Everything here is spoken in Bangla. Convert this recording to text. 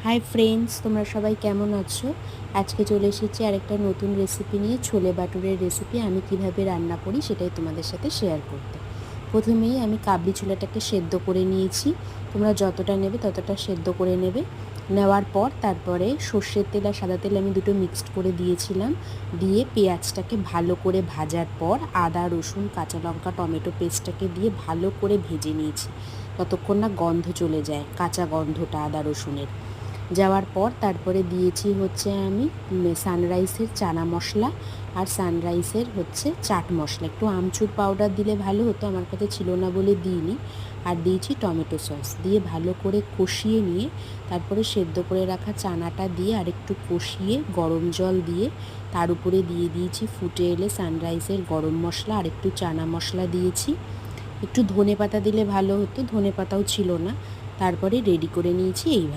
হাই ফ্রেন্ডস, তোমরা সবাই কেমন আছো? আজকে চলে এসেছি আরেকটা নতুন রেসিপি নিয়ে। ছোলে বাটুরের রেসিপি আমি কিভাবে রান্না করি সেটাই তোমাদের সাথে শেয়ার করতে। প্রথমেই আমি কাবলি ছোলাটাকে সেদ্ধ করে নিয়েছি। তোমরা যতটা নেবে ততটা সেদ্ধ করে নেবে। নেওয়ার পর তারপরে সর্ষের তেল আর সাদা তেল আমি দুটো মিক্সড করে দিয়েছিলাম। দিয়ে পেঁয়াজটাকে ভালো করে ভাজার পর আদা, রসুন, কাঁচা লঙ্কা, টমেটো পেস্টটাকে দিয়ে ভালো করে ভেজে নিয়েছি, ততক্ষণ না গন্ধ চলে যায়, কাঁচা গন্ধটা আদা রসুনের। যাওয়ার পর তারপরে দিয়েছি হচ্ছে আমি সানরাইসের চানা মশলা আর সানরাইসের হচ্ছে চাট মশলা। একটু আমচুর পাউডার দিলে ভালো হতো, আমার কাছে ছিল না বলে দিইনি। আর দিয়েছি টমেটো সস দিয়ে ভালো করে কষিয়ে নিয়ে তারপরে সেদ্ধ করে রাখা চানাটা দিয়ে আরেকটু কষিয়ে গরম জল দিয়ে তার উপরে দিয়ে দিয়েছি ফুটে এলে সানরাইসের গরম মশলা আর একটু চানা মশলা দিয়েছি। একটু ধনে পাতা দিলে ভালো হতো, ধনে পাতাও ছিল না। তারপরে রেডি করে নিয়েছি এইভাবে।